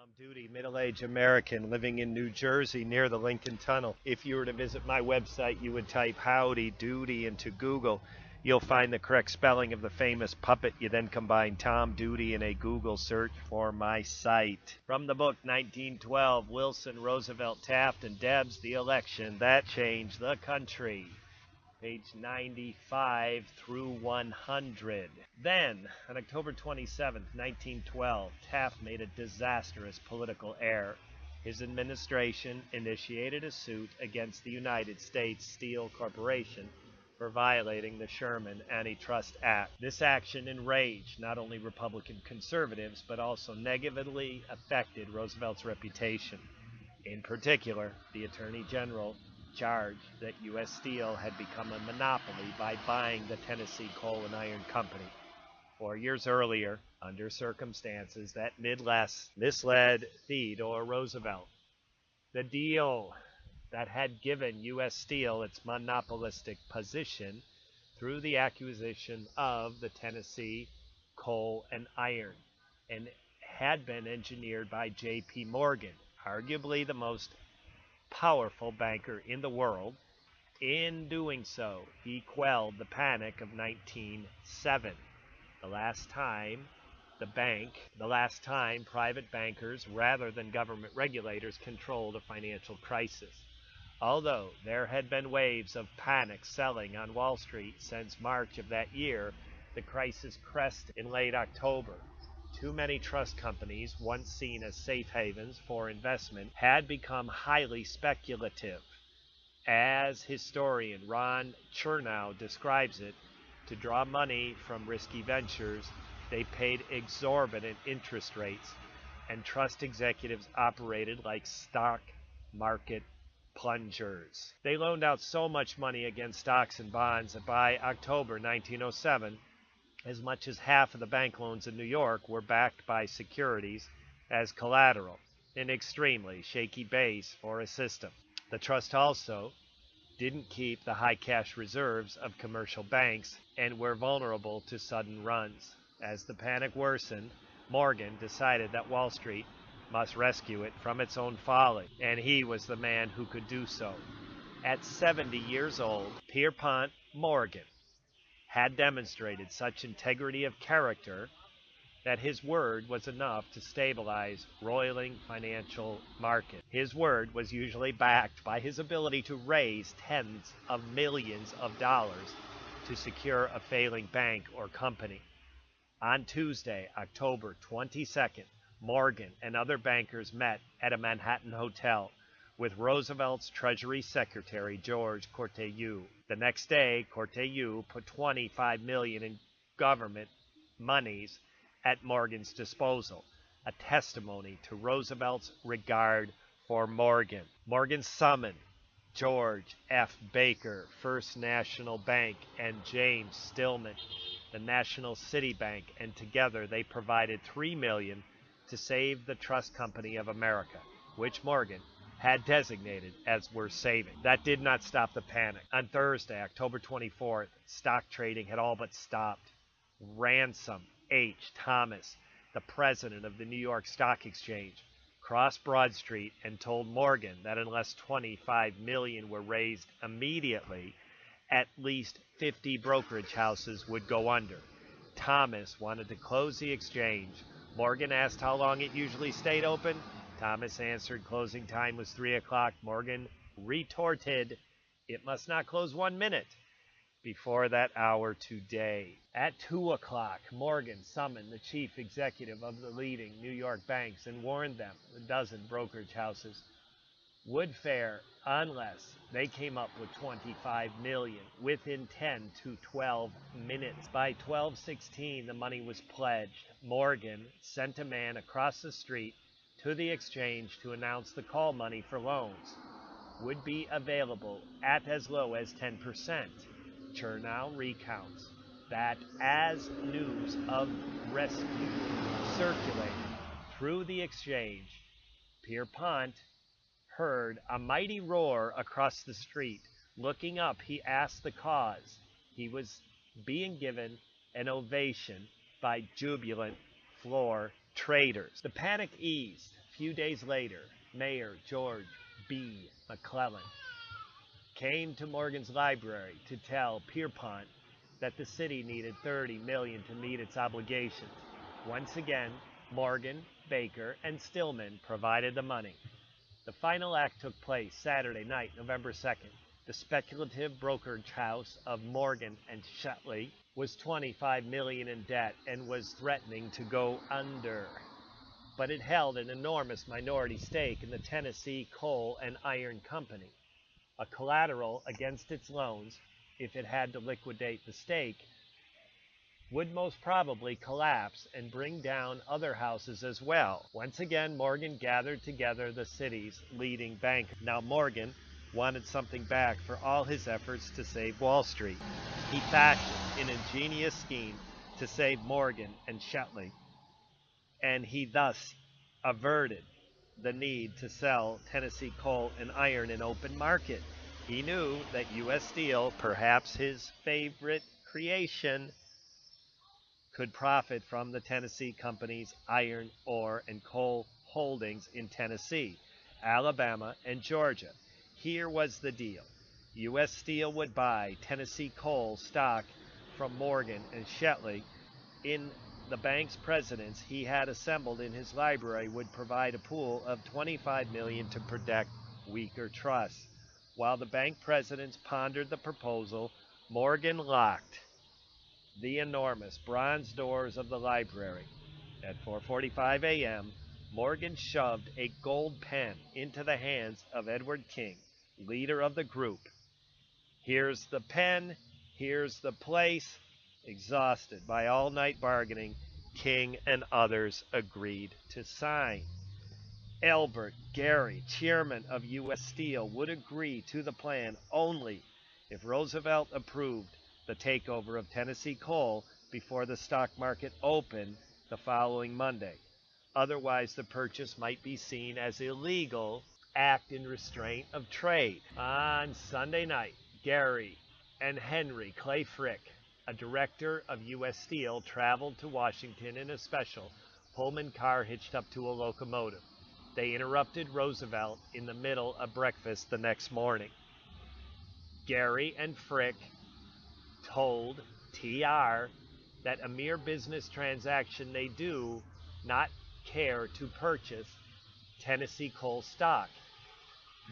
Tom Doody, middle-aged American living in New Jersey near the Lincoln Tunnel. If you were to visit my website, you would type Howdy Doody into Google. You'll find the correct spelling of the famous puppet. You then combine Tom Doody in a Google search for my site. From the book 1912, Wilson, Roosevelt, Taft, and Debs, the election that changed the country. Page 95 through 100. Then, on October 27, 1912, Taft made a disastrous political error. His administration initiated a suit against the United States Steel Corporation for violating the Sherman Antitrust Act. This action enraged not only Republican conservatives, but also negatively affected Roosevelt's reputation. In particular, the Attorney General charged that U.S. Steel had become a monopoly by buying the Tennessee Coal and Iron Company 4 years earlier under circumstances that misled Theodore Roosevelt. The deal that had given U.S. Steel its monopolistic position through the acquisition of the Tennessee Coal and Iron and had been engineered by J.P. Morgan, arguably the most powerful banker in the world. In doing so, he quelled the panic of 1907, the last time private bankers rather than government regulators controlled a financial crisis. Although there had been waves of panic selling on Wall Street since March of that year, the crisis crested in late October. Too many trust companies, once seen as safe havens for investment, had become highly speculative. As historian Ron Chernow describes it, to draw money from risky ventures, they paid exorbitant interest rates, and trust executives operated like stock market plungers. They loaned out so much money against stocks and bonds that by October 1907, as much as half of the bank loans in New York were backed by securities as collateral, an extremely shaky base for a system. The trust also didn't keep the high cash reserves of commercial banks and were vulnerable to sudden runs. As the panic worsened, Morgan decided that Wall Street must rescue it from its own folly, and he was the man who could do so. At 70 years old, Pierpont Morgan had demonstrated such integrity of character that his word was enough to stabilize roiling financial market. His word was usually backed by his ability to raise tens of millions of dollars to secure a failing bank or company. On Tuesday, October 22nd, Morgan and other bankers met at a Manhattan hotel with Roosevelt's Treasury Secretary, George Cortelyou. The next day, Cortelyou put $25 million in government monies at Morgan's disposal, a testimony to Roosevelt's regard for Morgan. Morgan summoned George F. Baker, First National Bank, and James Dillman, the National City Bank, and together they provided $3 million to save the Trust Company of America, which Morgan had designated as worth saving. That did not stop the panic. On Thursday, October 24th, stock trading had all but stopped. Ransom H Thomas, the president of the New York Stock Exchange, crossed Broad Street and told Morgan that unless $25 million were raised immediately, at least 50 brokerage houses would go under. Thomas wanted to close the exchange. Morgan asked how long it usually stayed open. Thomas answered closing time was 3 o'clock. Morgan retorted, it must not close 1 minute before that hour today. At 2 o'clock, Morgan summoned the chief executive of the leading New York banks and warned them a dozen brokerage houses would fare unless they came up with $25 million within 10 to 12 minutes. By 12:16, the money was pledged. Morgan sent a man across the street to the exchange to announce the call money for loans would be available at as low as 10%. Chernow recounts that as news of rescue circulated through the exchange, Pierpont heard a mighty roar across the street. Looking up, he asked the cause. He was being given an ovation by jubilant floor traders. The panic eased. few days later, Mayor George B McClellan came to Morgan's library to tell Pierpont that the city needed $30 million to meet its obligations. Once again, Morgan, Baker, and Stillman provided the money. The final act took place Saturday night, November 2nd. The speculative brokerage house of Morgan and Schely was $25 million in debt and was threatening to go under. But it held an enormous minority stake in the Tennessee Coal and Iron Company. A collateral against its loans, if it had to liquidate the stake, would most probably collapse and bring down other houses as well. Once again, Morgan gathered together the city's leading bankers. Now Morgan wanted something back for all his efforts to save Wall Street. He fashioned an ingenious scheme to save Morgan and Schely, and he thus averted the need to sell Tennessee coal and iron in open market. He knew that U.S. Steel, perhaps his favorite creation, could profit from the Tennessee Company's iron, ore, and coal holdings in Tennessee, Alabama, and Georgia. Here was the deal. U.S. Steel would buy Tennessee coal stock from Morgan and Schely. In the bank's presidents he had assembled in his library would provide a pool of $25 million to protect weaker trusts. While the bank presidents pondered the proposal, Morgan locked the enormous bronze doors of the library. At 4:45 a.m., Morgan shoved a gold pen into the hands of Edward King, leader of the group. Here's the pen, here's the place. Exhausted by all-night bargaining, King and others agreed to sign. Elbert Gary, chairman of U.S. Steel, would agree to the plan only if Roosevelt approved the takeover of Tennessee coal before the stock market opened the following Monday. Otherwise, the purchase might be seen as illegal act in restraint of trade. On Sunday night, Gary and Henry Clay Frick, a director of U.S. Steel, traveled to Washington in a special Pullman car hitched up to a locomotive. They interrupted Roosevelt in the middle of breakfast the next morning. Gary and Frick told TR that a mere business transaction, they do not care to purchase Tennessee coal stock.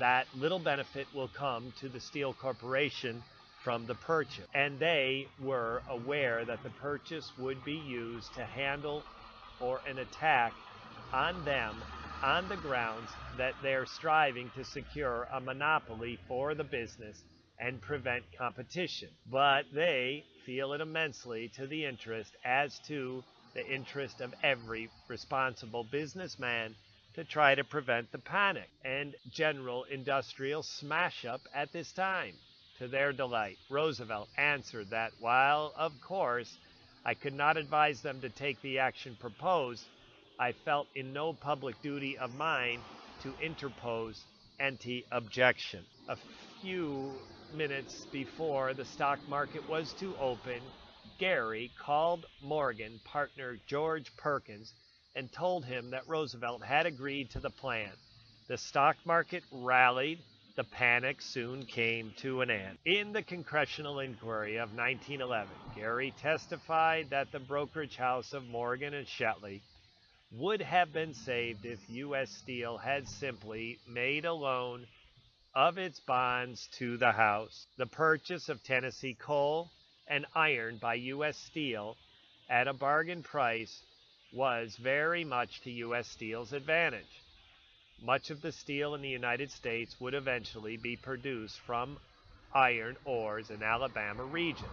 That little benefit will come to the Steel Corporation from the purchase, and they were aware that the purchase would be used to handle or an attack on them on the grounds that they're striving to secure a monopoly for the business and prevent competition. But they feel it immensely to the interest, as to the interest of every responsible businessman, to try to prevent the panic and general industrial smash-up at this time. To their delight, Roosevelt answered that while, of course, I could not advise them to take the action proposed, I felt in no public duty of mine to interpose anti-objection. A few minutes before the stock market was to open, Gary called Morgan partner George Perkins and told him that Roosevelt had agreed to the plan. The stock market rallied. The panic soon came to an end. In the congressional inquiry of 1911, Gary testified that the brokerage house of Morgan and Schely would have been saved if U.S. Steel had simply made a loan of its bonds to the house. The purchase of Tennessee coal and iron by U.S. Steel at a bargain price was very much to U.S. Steel's advantage. Much of the steel in the United States would eventually be produced from iron ores in Alabama region.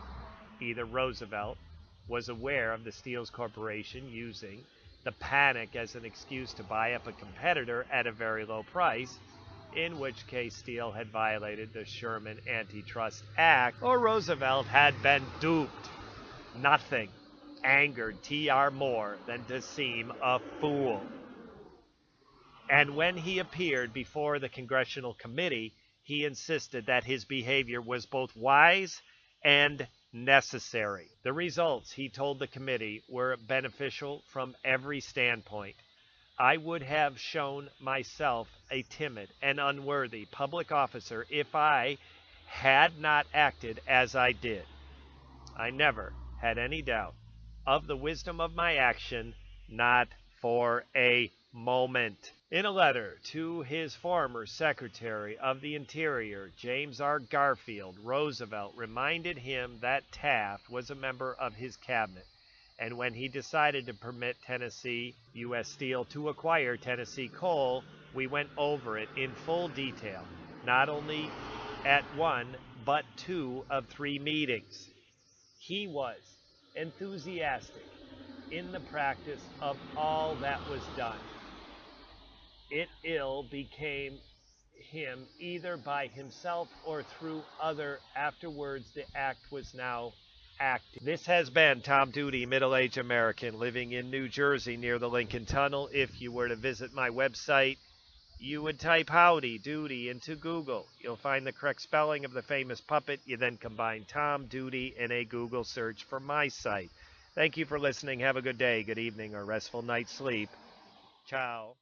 Either Roosevelt was aware of the Steel Corporation using the panic as an excuse to buy up a competitor at a very low price, in which case Steel had violated the Sherman Antitrust Act, or Roosevelt had been duped. Nothing angered TR more than to seem a fool. And when he appeared before the Congressional Committee, he insisted that his behavior was both wise and necessary. The results, he told the committee, were beneficial from every standpoint. I would have shown myself a timid and unworthy public officer if I had not acted as I did. I never had any doubt of the wisdom of my action, not for a moment. In a letter to his former Secretary of the Interior, James R. Garfield, Roosevelt reminded him that Taft was a member of his cabinet, and when he decided to permit Tennessee U.S. Steel to acquire Tennessee coal, we went over it in full detail, not only at one, but 2 of 3 meetings. He was enthusiastic in the practice of all that was done. It ill became him either by himself or through other. Afterwards, the act was now acted. This has been Tom Doody, middle-aged American living in New Jersey near the Lincoln Tunnel. If you were to visit my website, you would type Howdy Doody into Google. You'll find the correct spelling of the famous puppet. You then combine Tom Doody in a Google search for my site. Thank you for listening. Have a good day, good evening, or restful night's sleep. Ciao.